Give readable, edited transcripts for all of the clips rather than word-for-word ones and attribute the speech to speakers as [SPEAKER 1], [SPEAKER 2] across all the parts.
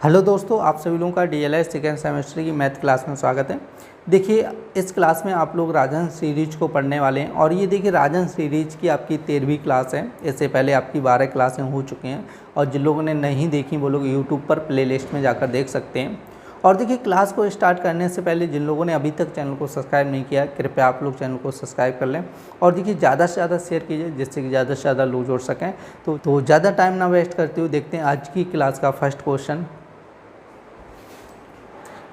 [SPEAKER 1] Hello दोस्तों, आप सभी लोगों का डीएलएस सेकेंड सेमेस्टर की मैथ क्लास में स्वागत है। देखिए, इस क्लास में आप लोग राजहंस सीरीज को पढ़ने वाले हैं और ये देखिए राजहंस सीरीज की आपकी 13वीं क्लास है। इससे पहले आपकी 12 क्लासें हो चुकी हैं और जिन लोगों ने नहीं देखी वो लोग यूट्यूब पर प्लेलिस्ट में जाकर देख सकते हैं। और देखिए, क्लास को स्टार्ट करने से पहले जिन लोगों ने अभी तक चैनल को सब्सक्राइब नहीं किया, कृपया आप लोग चैनल को सब्सक्राइब कर लें और देखिए ज़्यादा से ज़्यादा शेयर कीजिए जिससे कि ज़्यादा से ज़्यादा लोग जुड़ सकें। तो ज़्यादा टाइम ना वेस्ट करते हुए देखते हैं आज की क्लास का फर्स्ट क्वेश्चन।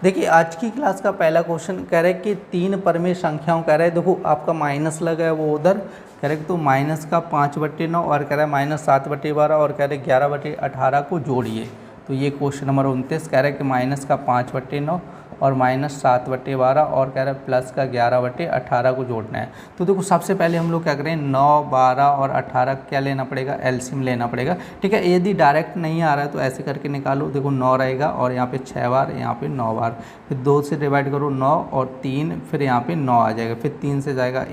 [SPEAKER 1] देखिए, आज की क्लास का पहला क्वेश्चन कह रहे हैं कि 3 परमेय संख्याओं कह रहे हैं, देखो आपका माइनस लगा है वो उधर कह रहे हैं तो माइनस का 5/9 और कह रहा है -7/12 और कह रहे 11/18 को जोड़िए। तो ये क्वेश्चन नंबर 29 कह रहे हैं कि माइनस का 5/9 और -7/12 और कह रहा है प्लस का 11/18 को जोड़ना है। तो देखो सबसे पहले हम लोग क्या करें, 9, 12 और 18 क्या लेना पड़ेगा, एलसीएम लेना पड़ेगा। ठीक है, यदि डायरेक्ट नहीं आ रहा है तो ऐसे करके निकालो। देखो 9 रहेगा और यहाँ पे 6 बार, यहाँ पे 9 बार, फिर 2 से डिवाइड करो 9 और 3, फिर यहाँ पे 9 आ जाएगा, फिर 3 से जाएगा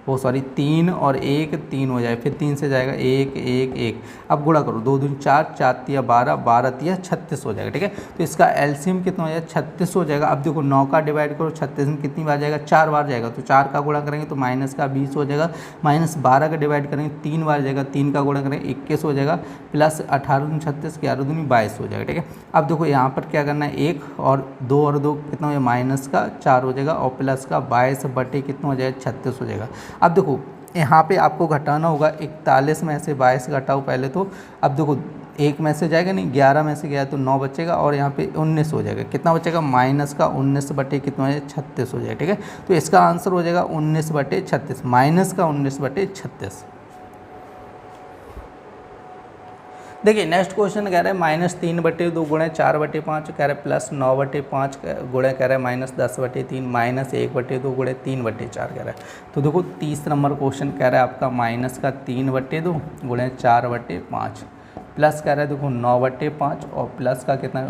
[SPEAKER 1] 3 और 1 3 हो जाए, फिर 3 से जाएगा 1 1 1। अब गुणा करो, 2 दूनी 4, 4 तिया 12, 12 तिया 36 हो जाएगा। ठीक है, तो इसका एलसीएम कितना हो जाएगा, 36 हो जाएगा। अब देखो 9 का डिवाइड करो 36 में कितनी बार जाएगा, 4 बार जाएगा, तो 4 का गुणा करेंगे तो माइनस का 20 हो जाएगा। -12 का डिवाइड करेंगे 3 बार जाएगा, 3 का गुणा करेंगे 21 हो जाएगा, प्लस 18 दूनी 36, 11 दूनी 22 हो जाएगा। ठीक है, अब देखो यहाँ पर क्या करना है, 1 और 2 कितना हो जाएगा, माइनस का 4 हो जाएगा और प्लस का 22 बटे कितना हो जाएगा, 36 हो जाएगा। अब देखो यहाँ पे आपको घटाना होगा, 41 में से 22 घटाओ पहले तो। अब देखो 1 में से जाएगा नहीं, 11 में से गया तो 9 बचेगा और यहाँ पे 19 हो जाएगा। कितना बचेगा, माइनस का 19 बटे कितना हो जाएगा, 36 हो जाएगा। ठीक है, तो इसका आंसर हो जाएगा 19/36, माइनस का 19/36। देखिए नेक्स्ट क्वेश्चन कह रहा है -3/2 गुणे 4/5 कह रहा है प्लस 9/5 गुणे कह रहा है -10/3 -1/2 गुणे 3/4 कह रहा है। तो देखो 30 नंबर क्वेश्चन कह रहा है आपका माइनस का 3/2 गुणे 4/5 प्लस कह रहा है देखो 9/5 और प्लस का कितना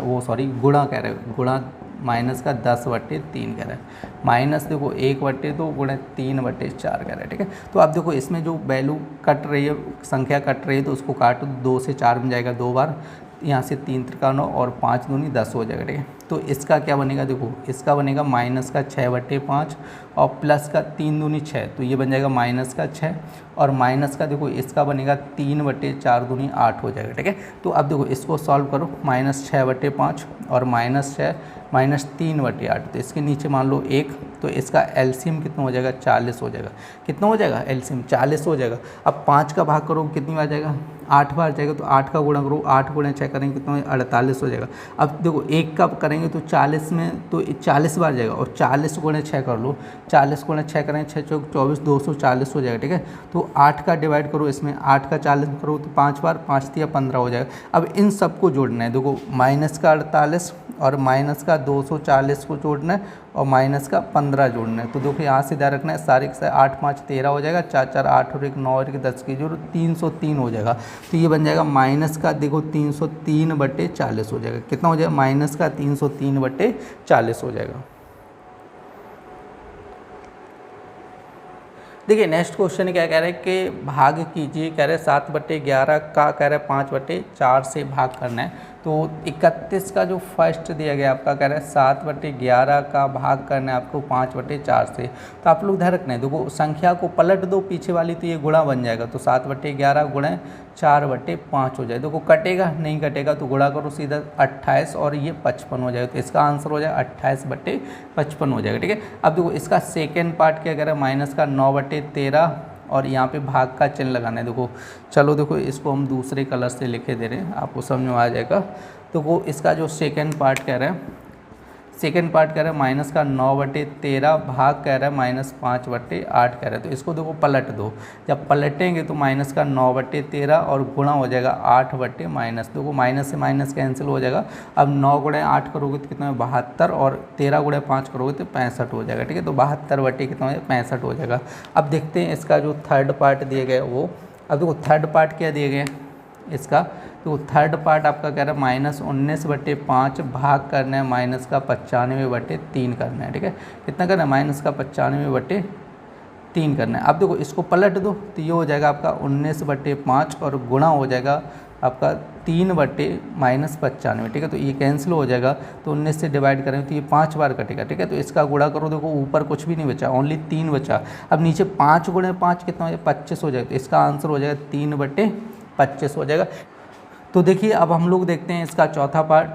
[SPEAKER 1] गुणा कह रहा है, गुणा माइनस का 10/3 कह रहा है, माइनस देखो 1/2 गुणे 3/4 कह रहा है। ठीक है, तो अब देखो इसमें जो वैल्यू कट रही है, संख्या कट रही है तो उसको काटो, 2 से 4 में जाएगा 2 बार, यहाँ से 3 त्रिका 9 और 5 दूनी 10 हो जाएगा। ठीक है, तो इसका क्या बनेगा, देखो इसका बनेगा माइनस का 6/5 और प्लस का 3 दूनी 6, तो ये बन जाएगा माइनस का 6 और माइनस का देखो इसका बनेगा 3/4 दूनी 8 हो जाएगा। ठीक है, तो अब देखो इसको सॉल्व करो, -6/5 और -6 -3/8, तो इसके नीचे मान लो 1, तो इसका एलसीएम कितना हो जाएगा, 40 हो जाएगा। कितना हो जाएगा, एलसीएम 40 हो जाएगा। अब 5 का भाग करो कितनी बार जाएगा, 8 बार जाएगा, तो 8 का गुणा करो, 8 गुणे 6 करेंगे कितना, 48 हो जाएगा। अब देखो 1 का करेंगे तो 40 में तो 40 बार जाएगा और 40 गुणे 6 कर लो, 40 गुणे 6 करेंगे 6 चौक 24, 240 हो जाएगा। ठीक है, तो 8 का डिवाइड करो, इसमें 8 का 40 करो तो 5 बार, 5 तिया 15 हो जाएगा। अब इन सबको जोड़ना है, देखो माइनस का 48 और माइनस का 240 को जोड़ना है और माइनस का 15 जोड़ना है। तो देखो यहाँ से ध्यान रखना है, सारे के सारे 8 5 13 हो जाएगा, 4 4 8 और 1 9 और 1 10 की जोड़ 303 हो जाएगा। तो ये बन जाएगा माइनस का देखो 303/40 हो जाएगा। कितना हो जाएगा, माइनस का 303/40 हो जाएगा। देखिए नेक्स्ट क्वेश्चन क्या कह रहे हैं कि भाग कीजिए, कह रहे हैं 7/11 का कह रहे हैं 5/4 से भाग करना है। तो 31 का जो फर्स्ट दिया गया आपका कह रहा है 7/11 का भाग करना है आपको 5/4 से। तो आप लोग ध्यान रखना है, देखो संख्या को पलट दो पीछे वाली तो ये गुणा बन जाएगा, तो 7/11 गुणे 4/5 हो जाए। देखो कटेगा नहीं, कटेगा तो गुणा करो सीधा 28 और ये 55 हो जाएगा, तो इसका आंसर हो जाएगा 28/55 हो जाएगा। ठीक है, अब देखो इसका सेकेंड पार्ट क्या कह रहा है, माइनस का 9/13 और यहाँ पे भाग का चिन्ह लगाना है। देखो चलो देखो इसको हम दूसरे कलर से लिखे दे रहे हैं, आपको समझ में आ जाएगा। तो वो इसका जो सेकेंड पार्ट कह रहा है, सेकेंड पार्ट कह रहा है माइनस का 9/13 भाग कह रहा है -5/8 कह रहा है। तो इसको देखो पलट दो, जब पलटेंगे तो माइनस का 9/13 और गुणा हो जाएगा 8/-, देखो माइनस से माइनस कैंसिल हो जाएगा। अब 9 गुणे 8 करोगे तो कितना है 72 और 13 गुणे 5 करोगे तो 65 हो जाएगा। ठीक है, तो 72 कितना है 65 हो जाएगा। अब देखते हैं इसका जो थर्ड पार्ट दिए गए वो, अब देखो थर्ड पार्ट क्या दिए गए इसका, तो थर्ड पार्ट आपका कह रहा है -19/5 भाग करना है माइनस का 95/3 करना है। ठीक है, कितना करना है, माइनस का 95/3 करना है। अब देखो इसको पलट दो तो ये हो जाएगा आपका 19/5 और गुणा हो जाएगा आपका 3/-95, ठीक है। तो ये कैंसिल हो जाएगा, तो 19 से डिवाइड करें तो ये 5 बार कटेगा, ठीक है। तो इसका गुणा करो, देखो ऊपर कुछ भी नहीं बचा, ओनली 3 बचा। अब नीचे 5 × 5 कितना हो जाएगा, 25 हो जाएगा। तो इसका आंसर हो जाएगा 3/25 हो जाएगा। तो देखिए अब हम लोग देखते हैं इसका चौथा पार्ट।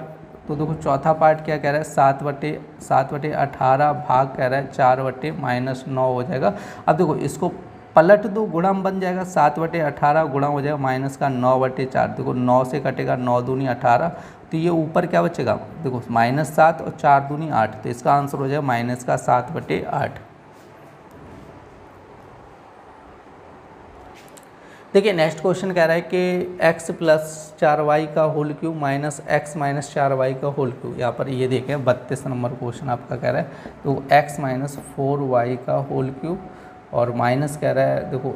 [SPEAKER 1] तो देखो चौथा पार्ट क्या कह रहा है, 7/18 भाग कह रहा है 4/-9 हो जाएगा। अब देखो इसको पलट दो, गुणा में बन जाएगा, 7/18 गुणा हो जाएगा -9/4। देखो 9 से कटेगा, 9 दूनी 18, तो ये ऊपर क्या बचेगा, देखो -7 और 4 दूनी 8, तो इसका आंसर हो जाएगा -7/8। देखिए नेक्स्ट क्वेश्चन कह रहा है कि x + 4y का whole cube minus x - 4y का होल क्यूब। यहाँ पर ये देखें 32 नंबर क्वेश्चन आपका कह रहा है, तो x - 4y का होल क्यूब और माइनस कह रहा है, देखो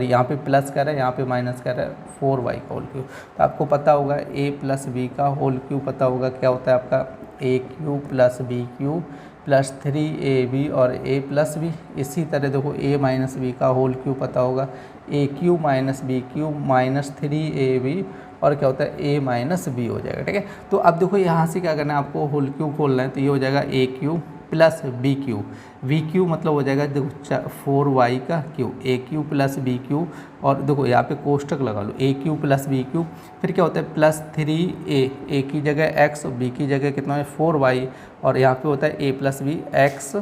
[SPEAKER 1] यहाँ पे प्लस कह रहा है, यहाँ पे माइनस कह रहा है 4y का होल क्यूब। तो आपको पता होगा a + b का होल क्यूब पता होगा, क्या होता है आपका a³ + b³ + 3ab और a + b। इसी तरह देखो a - b का होल क्यूब पता होगा, a³ - b³ - 3ab और क्या होता है a - b हो जाएगा, ठीक है। तो अब देखो यहाँ से क्या करना है, आपको होल क्यूब खोलना है, तो ये हो जाएगा a³ + b³ v³ मतलब हो जाएगा देखो 4y का क्यूब, a³ + b³ और देखो यहाँ पे कोष्टक लगा लो, a³ + b³, फिर क्या होता है +3a की जगह x और b की जगह कितना है 4y और यहाँ पे होता है a + b x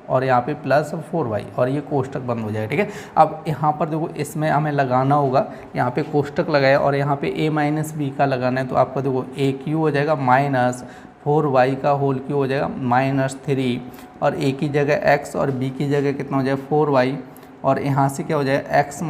[SPEAKER 1] और यहाँ पे +4y और ये कोष्टक बंद हो जाएगा, ठीक है। अब यहाँ पर देखो इसमें हमें लगाना होगा, यहाँ पे कोष्टक लगाया और यहाँ पे a - b का लगाना है, तो आपका देखो a³ हो जाएगा -4y का होल क्यूब हो जाएगा -3 और a की जगह x और b की जगह कितना हो जाएगा 4y और यहाँ से क्या हो जाएगा x -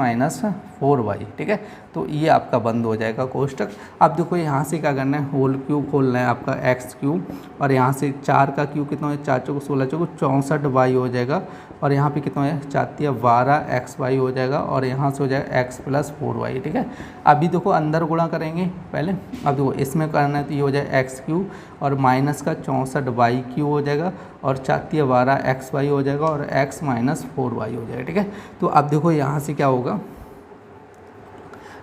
[SPEAKER 1] 4y, ठीक है। तो ये आपका बंद हो जाएगा कोष्टक। अब देखो यहाँ से क्या करना है, होल क्यूब खोलना है आपका x³ और यहाँ से 4 का क्यूब कितना है 4 × 16 = 64y हो जाएगा और यहाँ पे कितना है 4 × 12 xy हो जाएगा और यहाँ से हो जाएगा x + 4y, ठीक है। अभी देखो अंदर गुणा करेंगे पहले, अब देखो इसमें करना है तो ये हो जाएगा x³ और माइनस का 64y³ हो जाएगा और 4 × 12 xy हो जाएगा और x - 4y हो जाएगा, ठीक है। तो अब देखो यहाँ से क्या होगा,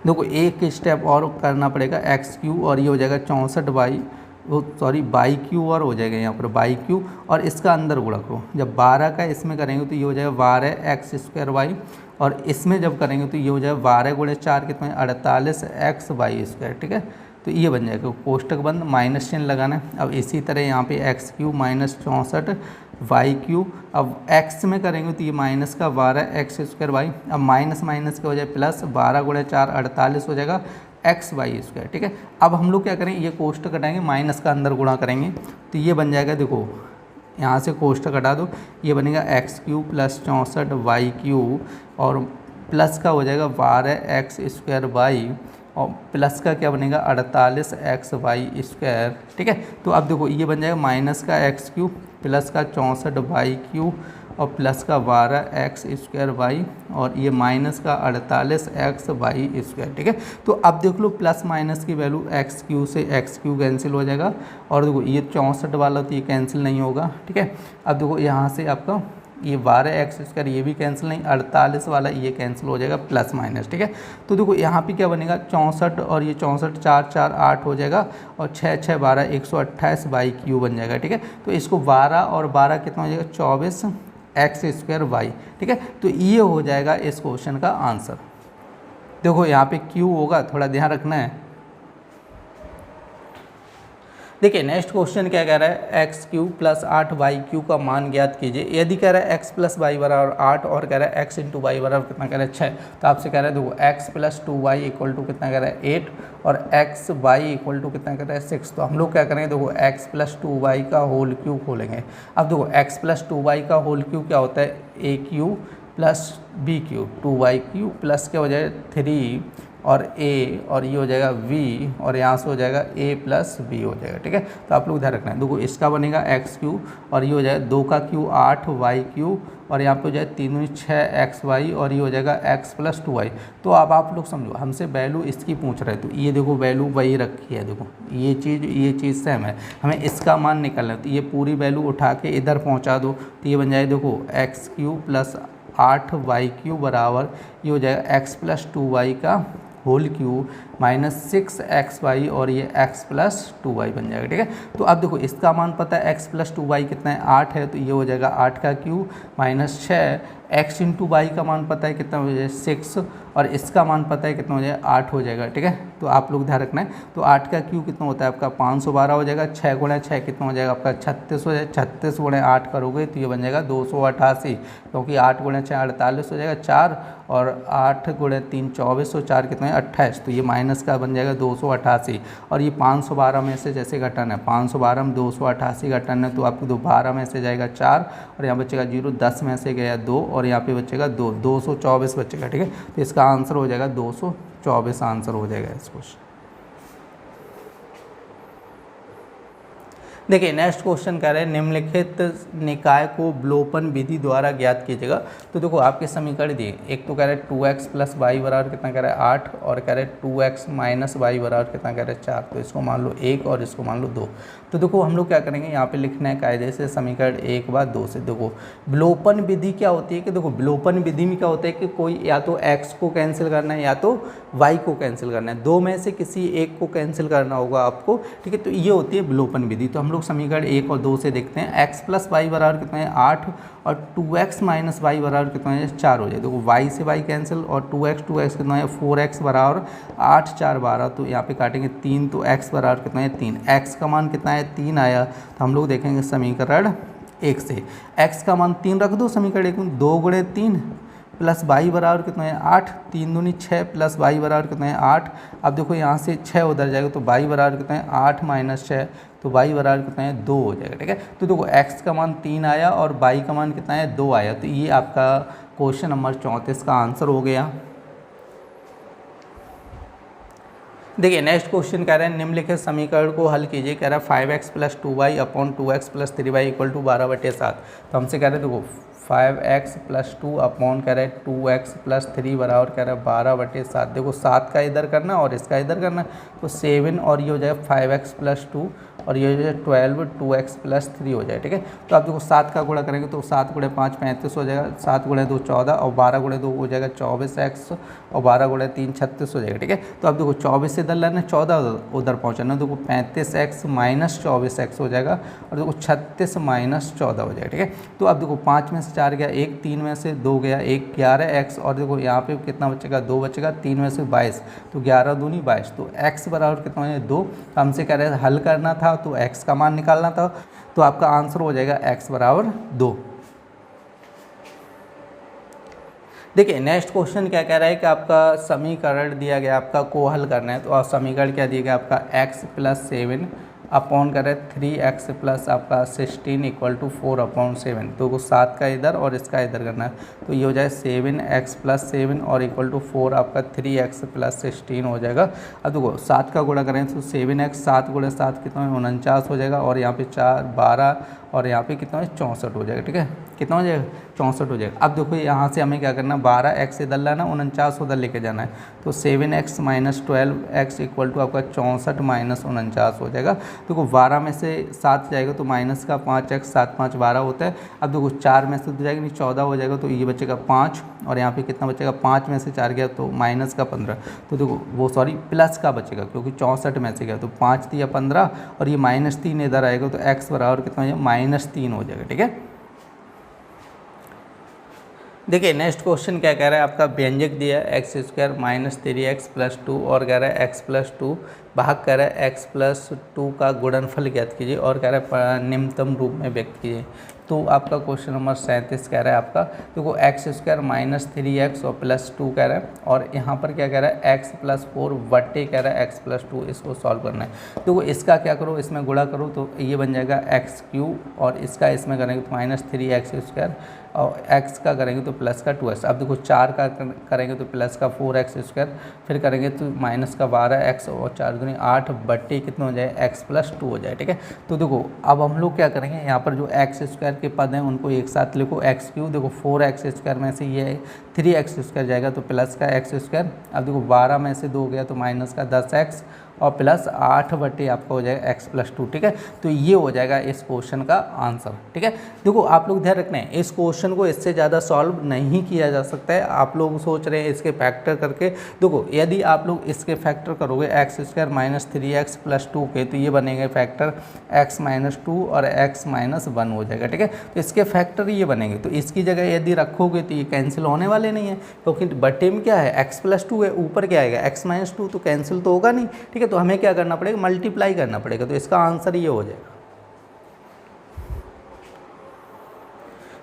[SPEAKER 1] देखो एक स्टेप और करना पड़ेगा, x³ और ये हो जाएगा 64y y³ और हो जाएगा यहाँ पर y³ और इसका अंदर गुणा करो, जब 12 का इसमें करेंगे तो ये हो जाएगा 12x² और इसमें जब करेंगे तो ये हो जाएगा 12 × 4 कितना है 48xy², ठीक है। तो ये बन जाएगा कोष्टक बंद, माइनस चिन्ह लगाना है। अब इसी तरह यहाँ पे x³ - 64y³, अब x में करेंगे तो ये माइनस का 12x²y, अब माइनस माइनस क्या हो जाए प्लस 12 × 4 48 हो जाएगा xy², ठीक है। अब हम लोग क्या करेंगे, ये कोष्टक हटाएंगे, माइनस का अंदर गुणा करेंगे तो ये बन जाएगा, देखो यहाँ से कोष्टक हटा दो, ये बनेगा x³ + 64y³ और प्लस का हो जाएगा 12x²y और प्लस का क्या बनेगा 48xy², ठीक है। तो अब देखो ये बन जाएगा माइनस का x³ प्लस का 64y³ और प्लस का 12x² और ये माइनस का 48xy², ठीक है। तो अब देख लो प्लस माइनस की वैल्यू x³ से x³ कैंसिल हो जाएगा और देखो ये 64 वाला तो ये कैंसिल नहीं होगा, ठीक है। अब देखो यहाँ से आपका ये 12x² ये भी कैंसिल नहीं, 48 वाला ये कैंसिल हो जाएगा प्लस माइनस, ठीक है। तो देखो यहाँ पे क्या बनेगा 64 और ये 64 4 4 8 हो जाएगा और 6 6 12 128y³ बन जाएगा, ठीक है। तो इसको 12 और 12 कितना हो जाएगा 24x²y, ठीक है। तो ये हो जाएगा इस क्वेश्चन का आंसर। देखो यहाँ पे q होगा, थोड़ा ध्यान रखना है। देखिए नेक्स्ट क्वेश्चन क्या कह रहा है, x³ + 8y³ का मान ज्ञात कीजिए। यदि कह रहा है x + y = 8 और कह रहा है x × y = कितना कह रहा है 6, तो आपसे कह रहा है देखो x + 2y = कितना कह रहा है 8 और xy = कितना कह रहा है 6। तो हम लोग क्या करेंगे, देखो x + 2y का होल क्यूब खोलेंगे। अब देखो x + 2y का होल क्यूब क्या होता है a³ + b³ 2y³ प्लस क्या हो जाएगा 3 और a और ये हो जाएगा v और यहाँ से हो जाएगा a + b हो जाएगा, ठीक है। तो आप लोग ध्यान रखना है, देखो इसका बनेगा x³ और ये हो जाएगा 2 का क्यूब 8y³ और यहाँ पे हो जाएगा 3 × 6 xy और ये हो जाएगा x + 2y। तो अब आप लोग समझो, हमसे वैल्यू इसकी पूछ रहे हैं, तो ये देखो वैल्यू वही रखी है, देखो ये चीज़ सेम है, हमें इसका मान निकालना है। तो ये पूरी वैल्यू उठा के इधर पहुँचा दो, तो ये बन जाएगा देखो x³ + 8y³ बराबर ये हो जाएगा x + 2y का होल क्यूब माइनस 6xy और ये x प्लस 2y बन जाएगा। ठीक है, तो अब देखो इसका मान पता है x प्लस 2y कितना है 8 है, तो ये हो जाएगा 8 का cube minus 6 x into y का मान पता है कितना हो जाएगा 6 और इसका मान पता है कितना हो जाएगा 8 हो जाएगा। ठीक है, तो आप लोग ध्यान रखना है। तो 8 का क्यूब कितना होता है आपका 512 हो जाएगा, 6 गुणा 6 कितना हो जाएगा आपका 36 हो जाएगा, 36 गुणा 8 करोगे तो ये बन जाएगा 288, क्योंकि 8 गुणा 6 48 हो जाएगा 4 और 8 गुणा 3 24 और 4 कितना है 28, तो ये माइनस का बन जाएगा 288 और ये 512 में से जैसे घटन है 512 में 288 घटन है, तो आपको 12 में से जाएगा 4 और यहाँ बचेगा 0, 10 में से गया 2 और यहाँ पे बचेगा 2, 224 बचेगा। ठीक है, तो इसका आंसर हो जाएगा 224 आंसर हो जाएगा इस क्वेश्चन। देखिए नेक्स्ट क्वेश्चन कह रहे हैं निम्नलिखित निकाय को विलोपन विधि द्वारा ज्ञात कीजिएगा। तो देखो आपके समीकरण दिए, एक तो कह रहे हैं 2x प्लस वाई बराबर कितना कह रहा है 8 और कह रहे हैं 2x माइनस वाई बराबर कितना कह रहे हैं 4, तो इसको मान लो 1 और इसको मान लो 2। तो देखो हम लोग क्या करेंगे यहाँ पे लिखना है कायदे से समीकरण 1 बाद 2 से। देखो विलोपन विधि क्या होती है कि देखो विलोपन विधि में क्या होता है कि कोई या तो x को कैंसिल करना है या तो y को कैंसिल करना है, दो में से किसी एक को कैंसिल करना होगा आपको। ठीक है, तो ये होती है विलोपन विधि। तो हम लोग समीकरण 1 और 2 से देखते हैं। x प्लस वाई बराबर कितना है 8 और 2x माइनस वाई बराबर कितना है 4 हो जाए। देखो y से y कैंसिल और 2x कितना है 4x बराबर 8 4 12, तो यहाँ पे काटेंगे 3, तो x बराबर कितना है 3, x का मान कितना है 3 आया। तो हम लोग देखेंगे समीकरण 1 से x का मान 3 रख दो समीकरण 1 में, 2 गुणे 3 प्लस वाई बराबर कितना है 8, 3 दूनी 6 प्लस वाई बराबर कितना है 8। अब देखो यहाँ से 6 उधर जाएगा तो वाई बराबर कितना है 8 माइनस 6, तो वाई बराबर कितना है 2 हो जाएगा। ठीक है, तो देखो x का मान 3 आया और वाई का मान कितना है 2 आया, तो ये आपका क्वेश्चन नंबर 34 का आंसर हो गया। देखिए नेक्स्ट क्वेश्चन कह रहे हैं निम्नलिखित समीकरण को हल कीजिए। कह रहा है 5x plus 2y upon 2x plus 3y equal to 12/7। तो हमसे कह रहे हैं देखो 5x प्लस 2 अपॉन कह रहे हैं 2x प्लस 3 बराबर कह रहा है 12/7। देखो 7 का इधर करना और इसका इधर करना, तो 7 और ये हो जाएगा 5x प्लस 2 और ये हो जाए 12 2x प्लस 3 हो जाए। ठीक है, तो आप देखो 7 का गुणा करेंगे तो 7 गुणे 5 35 हो जाएगा, 7 गुणे 2 14 और 12 गुणे 2 हो जाएगा 24x और 12 गुणे 3 36 हो जाएगा। ठीक है, तो आप देखो 24 से इधर लाना 14 उधर पहुँचाना, देखो 35x माइनस 24x हो जाएगा और देखो 36 माइनस 14 हो जाएगा। ठीक है, तो अब देखो 5 में से 4 गया 1, 3 में से 2 गया 1, 11x और देखो यहाँ पे कितना बचेगा 2 बचेगा, 3 में से 22, तो 11 दूनी 22, तो x बराबर कितना है 2। हमसे कह रहे हैं हल करना था तो x का मान निकालना था, तो आपका आंसर हो जाएगा x बराबर 2। देखिए नेक्स्ट क्वेश्चन क्या कह रहा है कि आपका समीकरण दिया गया आपका को हल करना है। तो आप समीकरण क्या दिया गया आपका x प्लस 7 अपॉन करें 3x प्लस आपका 16 इक्वल टू 4/7। तो 7 का इधर और इसका इधर करना है, तो ये हो जाए 7x प्लस 7 और इक्वल टू 4 आपका 3x प्लस 16 हो जाएगा। अब देखो 7 का गुणा करें तो 7x 7 गुणे 7 कितना है 49 हो जाएगा और यहाँ पे 4 12 और यहाँ पे कितना है 64 हो जाएगा। ठीक है, कितना हो जाएगा 64 हो जाएगा। अब देखो यहाँ से हमें क्या करना 12x इधर लाना 49 उधर लेके जाना है, तो 7x minus 12x equal to आपका 64 माइनस 49 हो जाएगा। देखो 12 में से 7 जाएगा तो माइनस का 5x 7 5 12 होता है। अब देखो 4 में से तो जाएगा नहीं 14 हो जाएगा, तो ये बचेगा 5 और यहाँ पे कितना बचेगा 5 में से 4 गया तो माइनस का 15, तो देखो वो सॉरी प्लस का बचेगा क्योंकि 64 में से गया तो 5 दिया 15 और ये -3 इधर आएगा तो x बराबर कितना हो जाएगा -3 हो जाएगा। ठीक है, देखिए नेक्स्ट क्वेश्चन क्या कह रहा है आपका व्यंजक दिया है x² माइनस 3x प्लस 2 और कह रहा है x प्लस 2 भाग कह रहा है x प्लस 2 का गुणनफल ज्ञात कीजिए और कह रहा है निम्नतम रूप में व्यक्त कीजिए। तो आपका क्वेश्चन नंबर 37 कह रहा है आपका देखो x² माइनस 3x और प्लस 2 कह रहा है और यहाँ पर क्या कह रहा है x प्लस 4 बट्टे कह रहा है x प्लस 2, इसको सॉल्व करना है। देखो इसका क्या करो इसमें गुणा करो तो ये बन जाएगा x³ और इसका इसमें करेंगे तो -3x² और x का करेंगे तो प्लस का 2x। अब देखो 4 का करेंगे तो प्लस का 4x², फिर करेंगे तो माइनस का 12x और 4 दूनी 8 बट्टे कितना हो जाए x प्लस 2 हो जाए। ठीक है, तो देखो अब हम लोग क्या करेंगे यहाँ पर जो x² के पद हैं उनको एक साथ लिखो x³। देखो 4x² में से ये 3x² जाएगा तो प्लस का x²। अब देखो 12 में से 2 गया तो माइनस का 10x और प्लस 8 बटे आपका हो जाएगा x प्लस 2, ठीक है। तो ये हो जाएगा इस क्वेश्चन का आंसर, ठीक है। देखो आप लोग ध्यान रखना है, इस क्वेश्चन को इससे ज़्यादा सॉल्व नहीं किया जा सकता है। आप लोग सोच रहे हैं इसके फैक्टर करके, देखो यदि आप लोग इसके फैक्टर करोगे x square minus 3x plus 2 के, तो ये बनेंगे फैक्टर x माइनस 2 और x माइनस 1 हो जाएगा, ठीक है। तो इसके फैक्टर ये बनेंगे, तो इसकी जगह यदि रखोगे तो ये कैंसिल होने वाले नहीं है, क्योंकि बटे में क्या है x प्लस 2 है, ऊपर क्या आएगा x माइनस 2, तो कैंसिल तो होगा नहीं, ठीक है। तो हमें क्या करना पड़ेगा, मल्टीप्लाई करना पड़ेगा, तो इसका आंसर ये हो जाएगा।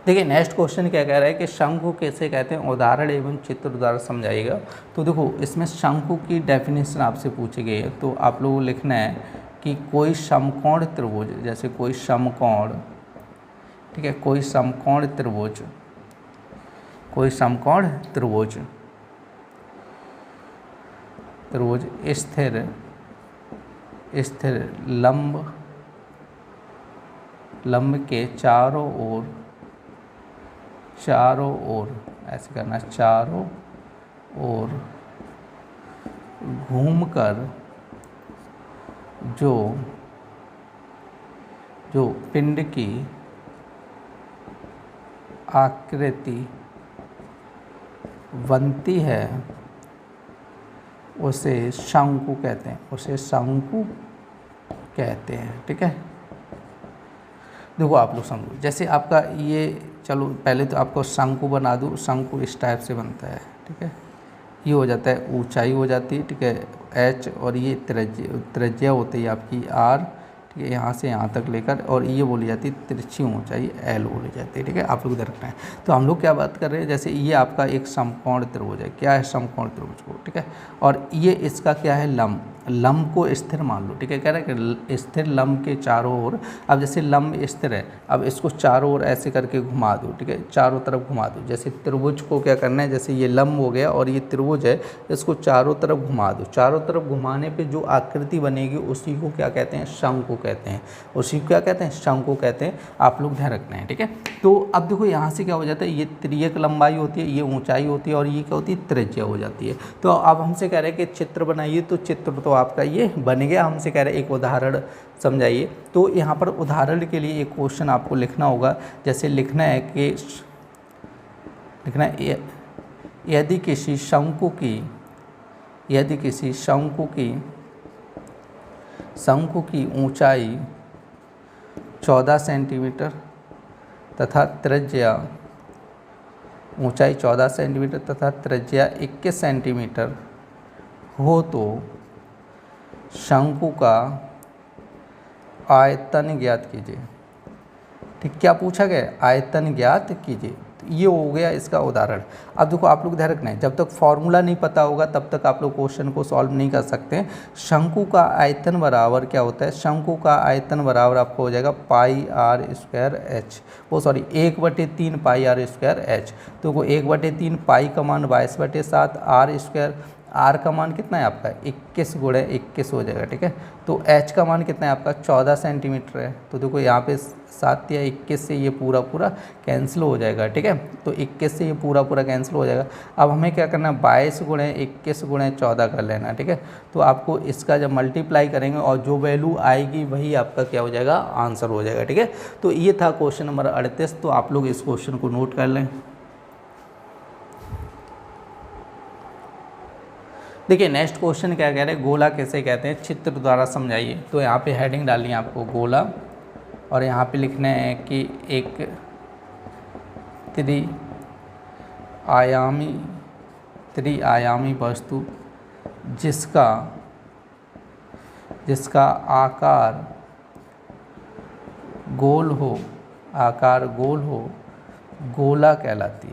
[SPEAKER 1] देखिए नेक्स्ट क्वेश्चन क्या कह रहा है कि शंकु कैसे कहते हैं, उदाहरण एवं चित्र द्वारा समझाइएगा। तो देखो इसमें शंकु की डेफिनेशन आपसे पूछी गई है, तो आप लोगों को लिखना है कि कोई समकोण त्रिभुज, जैसे कोई समकोण, ठीक है, कोई समकोण त्रिभुज, कोई समकोण त्रिभुज, त्रिभुज स्थिर स्थिर लंब के चारों ओर ऐसे करना, चारों ओर घूमकर जो पिंड की आकृति बनती है उसे शंकु कहते हैं, उसे शंकु कहते हैं, ठीक है। देखो आप लोग समझो, जैसे आपका ये, चलो पहले तो आपको शंकु बना दूँ, शंकु इस टाइप से बनता है, ठीक है। ये हो जाता है, ऊंचाई हो जाती है, ठीक है h, और ये त्रिज्या होती है आपकी r, ठीक है, यहाँ से यहाँ तक लेकर, और ये बोली जाती है तिरछी ऊंचाई l बोली जाती है, ठीक है। आप लोग इधर रखना है। तो हम लोग क्या बात कर रहे हैं, जैसे ये आपका एक समकोण त्रिभुज है, क्या है समकोण त्रिभुज को, ठीक है, और ये इसका क्या है लंब को स्थिर मान लो, ठीक है। कह रहा है कि स्थिर लंब के चारों ओर, अब जैसे लंब स्थिर है, अब इसको चारों ओर ऐसे करके घुमा दो, ठीक है, चारों तरफ घुमा दो। जैसे त्रिभुज को क्या करना है, जैसे ये लंब हो गया और ये त्रिभुज है, इसको चारों तरफ घुमा दो। चारों तरफ घुमाने पे जो आकृति बनेगी उसी को क्या कहते हैं, शंकु कहते हैं, उसी को क्या कहते हैं, शंकु कहते हैं। आप लोग ध्यान रखना है, ठीक है। तो अब देखो यहाँ से क्या हो जाता है, ये त्रियक लंबाई होती है, ये ऊंचाई होती है, और ये क्या होती है, त्रिज्या हो जाती है। तो अब हमसे कह रहे हैं कि चित्र बनाइए, तो चित्र तो आपका ये बन गया। हमसे कह रहे हैं एक उदाहरण समझाइए। तो यहाँ पर उदाहरण के लिए एक क्वेश्चन आपको लिखना होगा, जैसे लिखना है कि यदि किसी शंकु की ऊंचाई 14 सेंटीमीटर तथा त्रिज्या, ऊंचाई 14 सेंटीमीटर तथा त्रिज्या 21 सेंटीमीटर हो, तो शंकु का आयतन ज्ञात कीजिए। ठीक, क्या पूछा गया, आयतन ज्ञात कीजिए। तो ये हो गया इसका उदाहरण। अब देखो आप लोग ध्यान रखना है, जब तक फॉर्मूला नहीं पता होगा तब तक आप लोग क्वेश्चन को सॉल्व नहीं कर सकते। शंकु का आयतन बराबर क्या होता है, शंकु का आयतन बराबर आपको हो जाएगा पाई आर स्क्वायर एच, वो sorry 1/3 pi r square h. तो 1/3 पाई का मान 22/7, आर स्क्वायर, आर का मान कितना है आपका 21 × 21 हो जाएगा, ठीक है। तो एच का मान कितना है आपका 14 सेंटीमीटर है। तो देखो यहाँ पे 7 या 21 से ये पूरा कैंसिल हो जाएगा, ठीक है। तो 21 से ये पूरा कैंसिल हो जाएगा। अब हमें क्या करना है, 22 × 21 × 14 कर लेना, ठीक है। तो आपको इसका जब मल्टीप्लाई करेंगे और जो वैल्यू आएगी वही आपका क्या हो जाएगा, आंसर हो जाएगा, ठीक है। तो ये था क्वेश्चन नंबर 38। तो आप लोग इस क्वेश्चन को नोट कर लें। देखिए नेक्स्ट क्वेश्चन क्या कह रहे हैं, गोला कैसे कहते हैं, चित्र द्वारा समझाइए। तो यहाँ पे हेडिंग डालनी है आपको गोला, और यहाँ पे लिखना है कि एक त्रिआयामी वस्तु जिसका आकार गोल हो, गोला कहलाती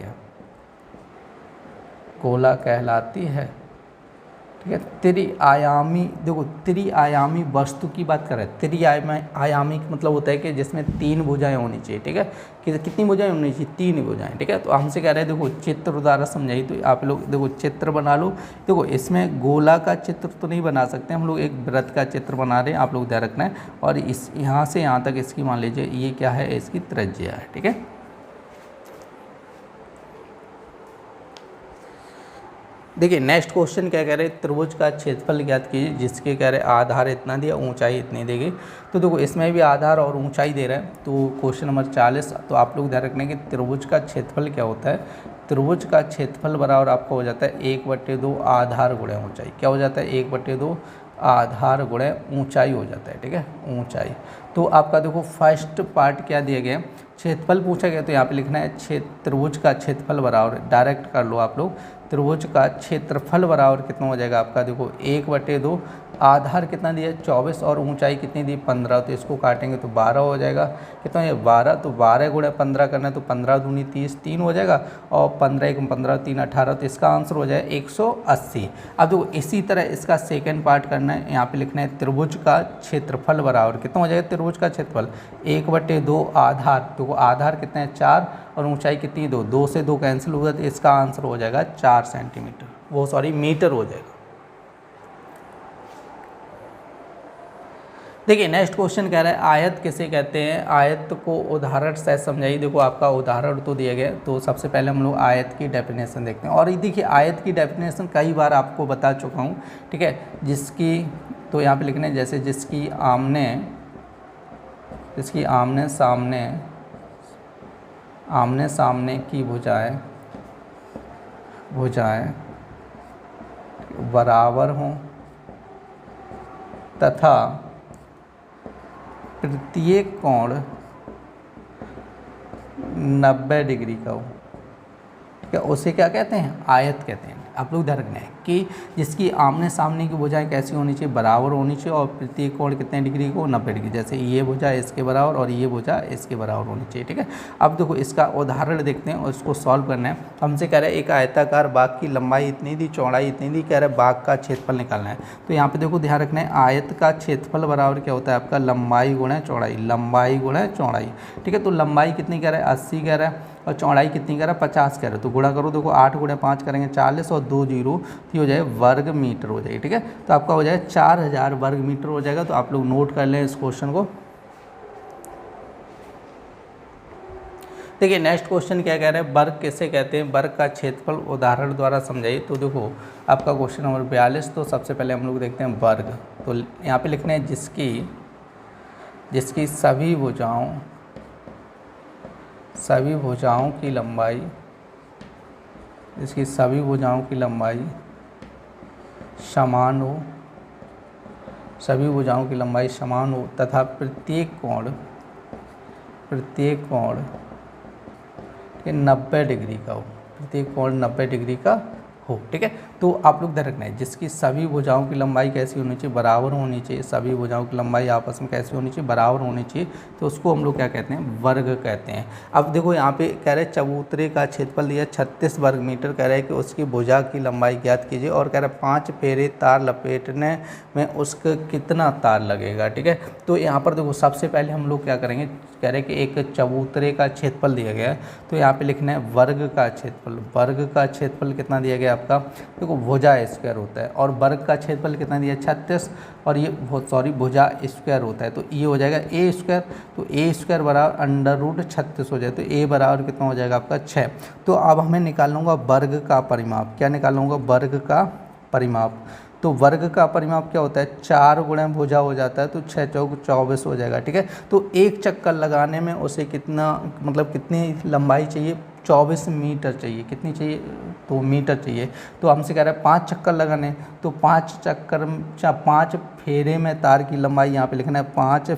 [SPEAKER 1] है, ठीक है। त्रिआयामी, देखो त्रिआयामी वस्तु की बात कर रहे हैं। त्रिआयामी मतलब होता है कि जिसमें 3 भुजाएं होनी चाहिए, ठीक है। कि कितनी भुजाएं होनी चाहिए, 3 भुजाएं, ठीक है। तो हमसे कह रहे हैं देखो चित्र द्वारा समझाइए। तो आप लोग देखो चित्र बना लो। देखो इसमें गोला का चित्र तो नहीं बना सकते हम लोग, एक वृत्त का चित्र बना रहे हैं, आप लोग ध्यान रखना है। और इस यहाँ से यहाँ तक इसकी मान लीजिए ये क्या है, इसकी त्रिज्या है, ठीक है। देखिए नेक्स्ट क्वेश्चन क्या कह रहे हैं, त्रिभुज का क्षेत्रफल ज्ञात कीजिए जिसके कह रहे आधार इतना दिया, ऊंचाई इतनी देगी। तो देखो इसमें भी आधार और ऊंचाई दे रहा है। तो क्वेश्चन नंबर 40, तो आप लोग ध्यान रखने कि त्रिभुज का क्षेत्रफल क्या होता है। त्रिभुज का क्षेत्रफल बराबर आपका हो जाता है 1/2 आधार गुणे ऊंचाई। क्या हो जाता है, 1/2 आधार गुणे ऊंचाई हो जाता है, ठीक है, ऊंचाई। तो आपका देखो फर्स्ट पार्ट क्या दिया गया, क्षेत्रफल पूछा गया, तो यहाँ पे लिखना है त्रिभुज का क्षेत्रफल बराबर, डायरेक्ट कर लो आप लोग, त्रिभुज का क्षेत्रफल बराबर कितना हो जाएगा आपका, देखो 1/2 आधार कितना दिया 24 और ऊंचाई कितनी दी 15, तो इसको काटेंगे तो 12 हो जाएगा। कितना ये 12, तो 12 गुणे 15 करना है तो 15 दूनी 30, 3 हो जाएगा, और 15 1 15 3 18, तो इसका आंसर हो जाएगा 180। अब देखो इसी तरह इसका सेकेंड पार्ट करना है, यहाँ पे लिखना है त्रिभुज का क्षेत्रफल बराबर कितना हो जाएगा, त्रिभुज का क्षेत्रफल 1/2 आधार, तो आधार कितना है 4 और ऊंचाई कितनी 2, 2 से 2 कैंसिल होगा, तो इसका आंसर हो जाएगा 4 सेंटीमीटर, वो सॉरी मीटर हो जाएगा। देखिए नेक्स्ट क्वेश्चन कह रहा है आयत किसे कहते हैं, आयत को उदाहरण से समझाइए। देखो आपका उदाहरण तो दिया गया, तो सबसे पहले हम लोग आयत की डेफिनेशन देखते हैं। और ये देखिए आयत की डेफिनेशन कई बार आपको बता चुका हूँ, ठीक है, जिसकी, तो यहाँ पे लिखने जैसे जिसकी आमने सामने की भुजाएं बराबर हों तथा प्रत्येक कोण 90 डिग्री का हो, ठीक है, उसे क्या कहते हैं, आयत कहते हैं। आप लोग ध्यान रखना है कि जिसकी आमने सामने की भुजाएं कैसी होनी चाहिए, बराबर होनी चाहिए, और प्रत्येक कोण कितने डिग्री को 90 डिग्री, जैसे ये भुजा इसके बराबर और ये भुजा इसके बराबर होनी चाहिए, ठीक है। अब देखो इसका उदाहरण देखते हैं और इसको सॉल्व करना है। हमसे कह रहे हैं एक आयताकार बाग की लंबाई इतनी दी, चौड़ाई इतनी दी, कह रहे हैं बाग का क्षेत्रफल निकालना है। तो यहाँ पे देखो ध्यान रखना है आयत का क्षेत्रफल बराबर क्या होता है आपका, लंबाई गुणा चौड़ाई, लंबाई गुणा चौड़ाई, ठीक है। तो लंबाई कितनी कह रहा है 80 कह रहा है, और चौड़ाई कितनी कह रहा है 50 कह रहा है, तो गुणा करो, देखो 8 × 5 करेंगे 40 और 2 जीरो, तो हो जाए वर्ग मीटर हो जाएगी, ठीक है। तो आपका हो जाएगा 4000 वर्ग मीटर हो जाएगा। तो आप लोग नोट कर लें इस क्वेश्चन को। देखिए नेक्स्ट क्वेश्चन क्या कह रहे हैं, वर्ग किसे कहते हैं, वर्ग का क्षेत्रफल उदाहरण द्वारा समझाइए। तो देखो आपका क्वेश्चन नंबर 42, तो सबसे पहले हम लोग देखते हैं वर्ग। तो यहाँ पे लिखने हैं जिसकी सभी भुजाओं की लंबाई, समान हो, सभी भुजाओं की लंबाई समान हो तथा प्रत्येक कोण 90 डिग्री का हो, प्रत्येक कोण 90 डिग्री का हो, ठीक है। तो आप लोग ध्यान रखना है जिसकी सभी भुजाओं की लंबाई कैसी होनी चाहिए, बराबर होनी चाहिए, सभी भुजाओं की लंबाई आपस में कैसी होनी चाहिए, बराबर होनी चाहिए, तो उसको हम लोग क्या कहते हैं, वर्ग कहते हैं। अब देखो यहाँ पे कह रहे हैं चबूतरे का क्षेत्रफल दिया 36 वर्ग मीटर, कह रहे हैं कि उसकी भुजा की लंबाई ज्ञात कीजिए, और कह रहे हैं 5 फेरे तार लपेटने में उसका कितना तार लगेगा, ठीक है। तो यहाँ पर देखो सबसे पहले हम लोग क्या करेंगे, कह रहे हैं कि एक चबूतरे का क्षेत्रफल दिया गया है, तो यहाँ पे लिखना है वर्ग का क्षेत्रफल। वर्ग का क्षेत्रफल कितना दिया गया आपका, देखो भुजा स्क्वायर होता है, और वर्ग का क्षेत्रफल कितना दिया 36, और ये भुजा स्क्वायर होता है, तो ये हो जाएगा ए स्क्वायर, तो ए स्क्वायर बराबर √36 हो जाए, तो ए बराबर कितना हो जाएगा आपका 6। तो अब हमें निकालूंगा वर्ग का परिमाप, क्या निकालूंगा, वर्ग का परिमाप। तो वर्ग का परिमाप क्या होता है, 4 × भुजा हो जाता है, तो 6 चौक 24 हो जाएगा, ठीक है। तो एक चक्कर लगाने में उसे कितना, मतलब कितनी लंबाई चाहिए, 24 मीटर चाहिए, कितनी चाहिए, तो मीटर चाहिए। तो हमसे कह रहा है 5 चक्कर लगाने, तो 5 फेरे में तार की लंबाई, यहाँ पे लिखना है 5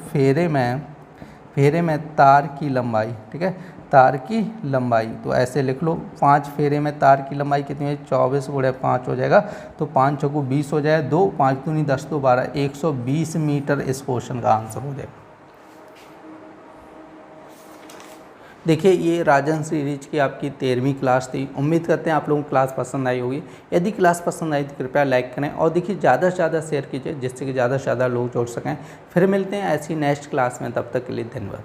[SPEAKER 1] फेरे में तार की लंबाई, ठीक है, तार की लंबाई। तो ऐसे लिख लो 5 फेरे में तार की लंबाई कितनी है, 24 × 5 हो जाएगा, तो 5 चौको 20 हो जाए, 2 5 दूनी 10 2 12, 120 मीटर इस क्वेश्चन का आंसर हो जाएगा। देखिए ये राजन सीरीज की आपकी 13वीं क्लास थी। उम्मीद करते हैं आप लोगों को क्लास पसंद आई होगी। यदि क्लास पसंद आई तो कृपया लाइक करें, और देखिए ज़्यादा से ज़्यादा शेयर कीजिए जिससे कि ज़्यादा से ज़्यादा लोग जुड़ सकें। फिर मिलते हैं ऐसी नेक्स्ट क्लास में, तब तक के लिए धन्यवाद।